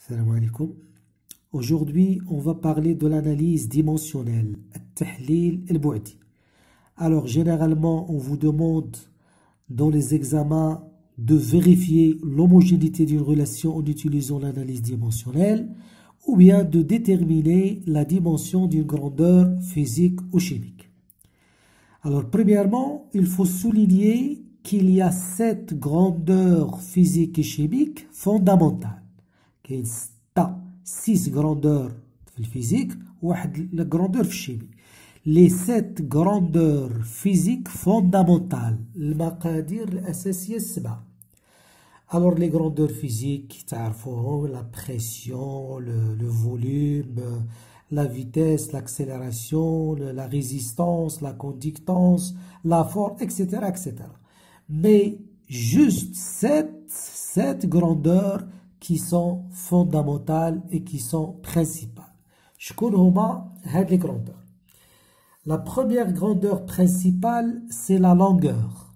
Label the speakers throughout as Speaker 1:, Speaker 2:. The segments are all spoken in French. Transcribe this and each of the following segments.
Speaker 1: Salam alaikum. Aujourd'hui, on va parler de l'analyse dimensionnelle, التحليل البعدي. Alors, généralement, on vous demande dans les examens de vérifier l'homogénéité d'une relation en utilisant l'analyse dimensionnelle ou bien de déterminer la dimension d'une grandeur physique ou chimique. Alors, premièrement, il faut souligner qu'il y a 7 grandeurs physiques et chimiques fondamentales. كاين 6 grandeurs في الفيزيك وواحد la grandeur في الشيمي. Les 7 grandeurs physiques fondamentales المقادير الأساسية السبعة. Alors les grandeurs physiques تعرفوهم la pression, le volume, la vitesse, l'accélération, la résistance, la conductance, la force, etc. etc. Mais juste 7 grandeurs qui sont fondamentales et qui sont principales. شكون هما هاد les grandeurs. La première grandeur principale, c'est la longueur.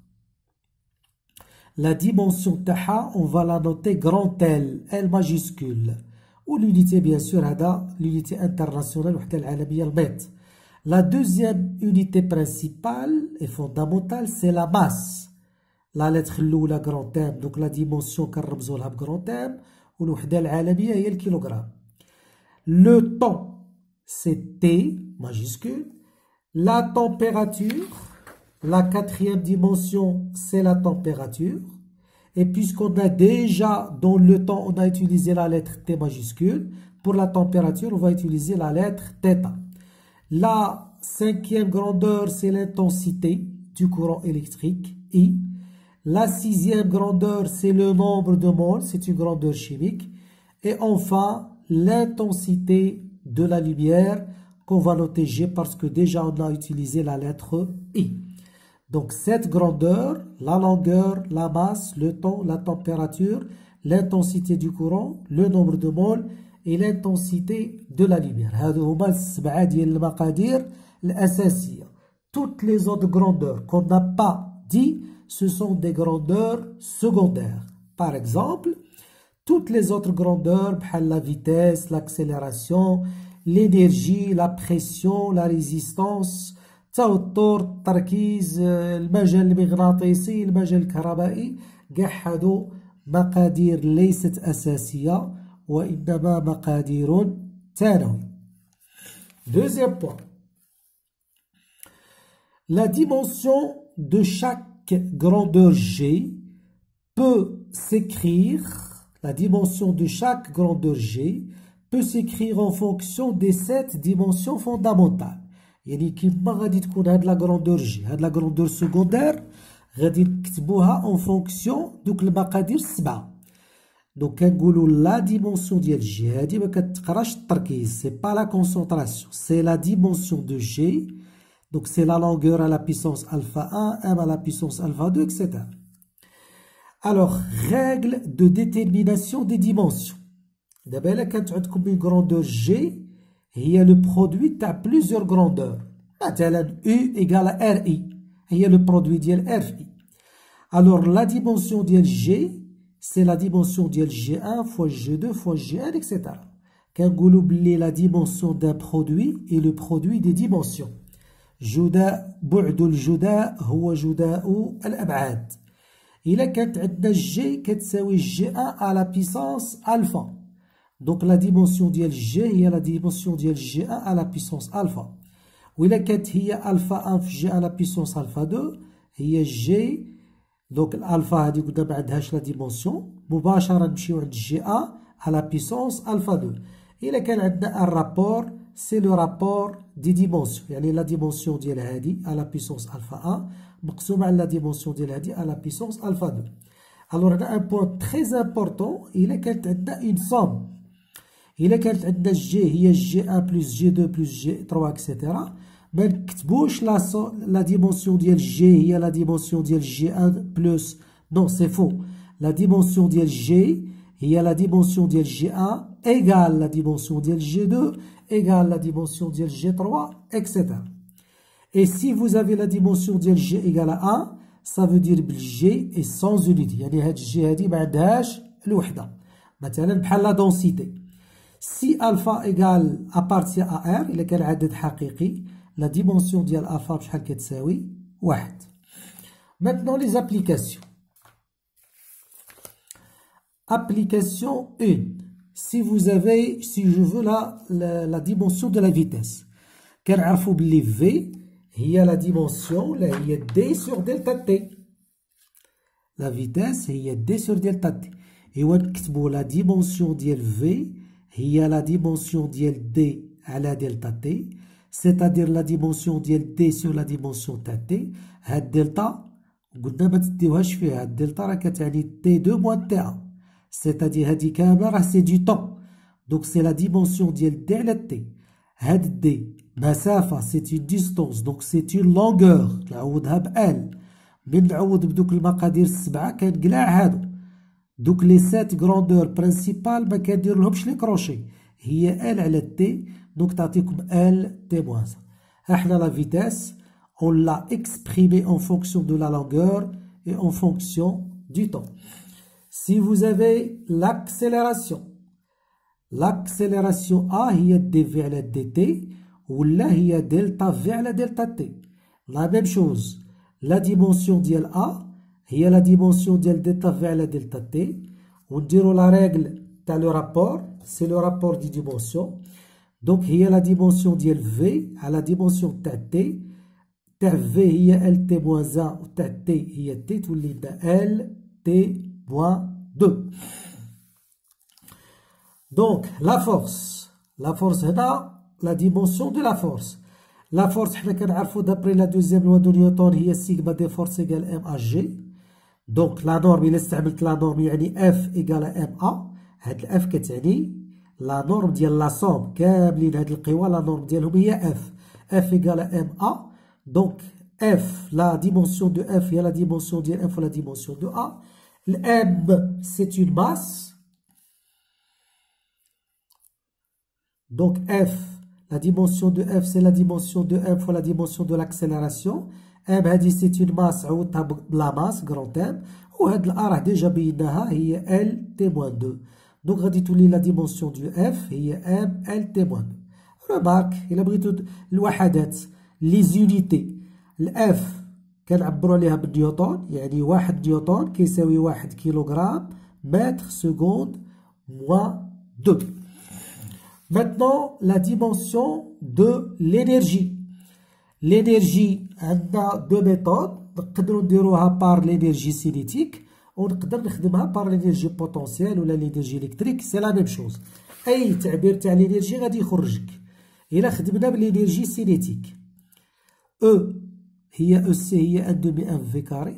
Speaker 1: La dimension تاعها, on va la noter grand L, L majuscule. Ou l'unité, bien sûr, هذا l'unité internationale وحدة العالمية المتر. La deuxième unité principale et fondamentale, c'est la masse. La lettre الأولى grand M, donc la dimension كنرمزو لها grand M. والوحدة العالمية هي الكيلوغرام. Le temps, c'est T majuscule. La température, la quatrième dimension, c'est la température. Et puisqu'on a déjà, dans le temps, on a utilisé la lettre T majuscule, pour la température, on va utiliser la lettre θ. La cinquième grandeur, c'est l'intensité du courant électrique, I. La sixième grandeur, c'est le nombre de moles, c'est une grandeur chimique. Et enfin, l'intensité de la lumière, qu'on va noter G parce que déjà on a utilisé la lettre I. Donc cette grandeur, la longueur, la masse, le temps, la température, l'intensité du courant, le nombre de moles et l'intensité de la lumière. هذو هما السبعة ديال المقادير الأساسية. Toutes les autres grandeurs qu'on n'a pas dit, ce sont des grandeurs secondaires. Par exemple, toutes les autres grandeurs, la vitesse, l'accélération, l'énergie, la pression, la résistance, التوتر، التركيز، المجال المغناطيسي، المجال الكهربائي، كاع هادو مقادير ليست أساسية وإنما مقادير ثانوية. Deuxième point. La dimension de chaque grandeur G peut s'écrire, la dimension de chaque grandeur G peut s'écrire en fonction des 7 dimensions fondamentales. يعني كيما غادي تكون هاد لا grandeur G، هاد لا grandeur secondaire غادي نكتبوها en fonction دوك المقادير السبعة. دونك كنقولوا لا ديمونسيون ديال G هادي ما كتقراش التركيز، سي با لا كونسونطراسيون، سي لا ديمونسيون دو G. Donc c'est la longueur à la puissance alpha 1, M à la puissance alpha 2, etc. Alors, règle de détermination des dimensions. D'abord, là, quand عندكم une grandeur G, il y a le produit de plusieurs grandeurs. مثلا U égale à RI. Il y a le produit de RI. Alors, la dimension de G, c'est la dimension de G1 fois G2 fois G1, etc. Quand vous oubliez la dimension d'un produit et le produit des dimensions. جداء بعد الجداء هو جداء الأبعاد. إلا كانت عندنا G كتساوي G1 à la puissance alpha. Donc la dimension ديال G هي la dimension ديال G1 à la puissance alpha. وإلا كانت هي alpha 1 في G à la puissance alpha 2 هي G. donc الألفا هذه قلنا ما عندهاش la dimension. مباشرة نمشيو عند G1 à la puissance alpha 2. إلا كان عندنا un rapport, c'est le rapport des dimensions. يعني la dimension ديال هذه à la puissance alpha 1 مقسومة على la dimension ديال هذه à la puissance alpha 2. Alors هنا un point très important. إلا كانت عندنا une somme. إلا كانت عندنا G هي G1 plus G2 plus G3 etc. ما نكتبوش la dimension ديال G هي la dimension ديال G1 plus. Non, c'est faux. La dimension ديال G هي la dimension ديال G1 égale la dimension ديال G2 égale la dimension ديال G3, etc. Et si vous avez la dimension ديال G égale à 1, ça veut dire que G est sans unité. يعني هاد G هادي ما عندهاش الوحدة. مثلا بحال لا densité. Si alpha égale appartient à R, إلا كان عدد حقيقي la dimension ديال alpha بشحال كتساوي 1. Maintenant les applications. Application 1. Si je veux la dimension de la vitesse. كنعرفوا بلي V هي la dimension لا هي D sur delta T. La vitesse هي D sur delta T. إوا نكتبوا la dimension ديال V هي la dimension ديال D على delta T. C'est-à-dire la dimension ديال D sur la dimension تاع T. هاد دلتا قلنا ما تديوهاش فيها. هاد دلتا راه كتعني T2 moins T1. C'est-à-dire هادي كاملة راه سي دو طون. دونك سي لا ديمونسيون ديال دي على تي. هاد دي مسافة سي اون ديستونس دونك سي اون لونغور نعوضها بال. من نعوض بدوك المقادير السبعة كنقلع هادو. دوك لي 7 غروندور برينسيبال ما كنديرلهمش لي كروشي. هي ال على تي دونك تعطيكم ال تي موان. احنا لا فيتاس on l'a exprimé en fonction de la longueur et en fonction du temps. Si vous avez l'accélération A هي dv على dt ولا هي delta v على delta t. La même chose. La dimension ديال A هي la dimension ديال delta v على delta t. ونديرو la règle تاع le rapport. C'est le rapport des dimensions. Donc هي la dimension ديال v على dimension تاع t. تاع v هي lt moins 1 وتاع t هي t تولي لنا lt moins 2. Donc, la force هنا la dimension de la force. La force حنا كنعرفو d'après la deuxième loi de Newton هي sigma des forces égale m à g. Donc la norme إلا استعملت la norme يعني f égale à ma. هاد ال f كتعني la norme ديال la somme كاملين هاد القوى la norme ديالهم هي f. f égale à ma. Donc f la dimension de f هي la dimension ديال f و la dimension de a. Le m c'est une masse. Donc F, la dimension de F, c'est la dimension de M fois la dimension de l'accélération. M, c'est une masse, la masse, grand M. Ou la A, déjà بيناها هي L T-2. Donc, غادي تولي la dimension du F هي M L T-2. Remarque, il a pris الوحدات, les unités. F كنعبروا عليها بالنيوتن, يعني 1 نيوتن كيساوي 1 كيلوغرام متر سكوند moins 2. Maintenant, la dimension de l'énergie. L'énergie, on a deux méthodes. On peut par l'énergie cinétique ou on peut par l'énergie potentielle ou l'énergie électrique. C'est la même chose. أي تعبير تاع l'énergie غادي يخرجك. إلا خدمنا بالénergie cinétique. E هي EC هي 1/2 V carré.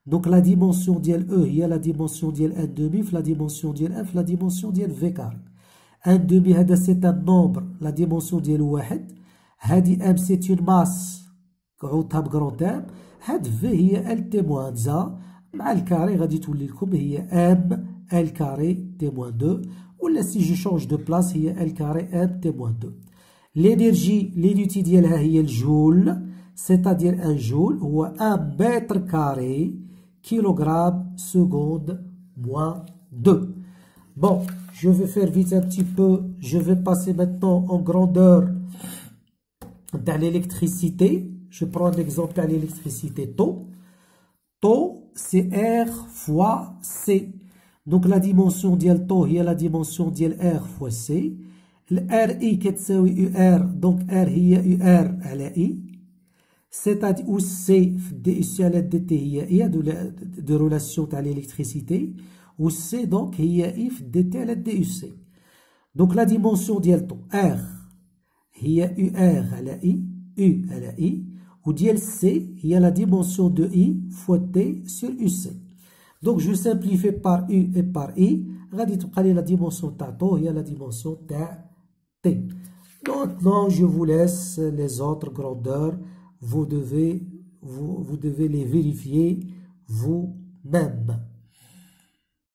Speaker 1: Donc la dimension ديال E هي la dimension ديال 1/2 في la dimension ديال F la dimension ديال V carré. 1/2 هذا c'est un nombre la dimension ديالو واحد. هادي M c'est une masse عوضتها بكرونت M. هاد V هي L T-1 مع الكاري غادي تولي لكم هي M L carré T-2 ولا si je change de place هي L carré M T-2. l'énergie l'unité ديالها هي الجول c'est-à-dire un joule هو 1 mètre carré kilogramme seconde moins 2. Bon, je vais faire vite un petit peu. Je vais passer maintenant en grandeur dans l'électricité. Je prends un exemple à l'électricité taux. Taux, c'est R fois C. Donc la dimension ديال taux هي la dimension ديال R fois C. Le RI كتساوي UR. Donc R هي UR على I. C'est-à-dire où C في DUC على DT هي I de relation تاع l'électricité. Ou C donc هي I في DT على DUC. Donc la dimension ديال taux R هي UR على I U على I ou ديال C هي la dimension de I fois T sur UC. Donc je simplifie par U et par I غادي تبقى لي la dimension تاع taux هي la dimension تاع T. Maintenant je vous laisse les autres grandeurs. Vous devez les vérifier vous-même.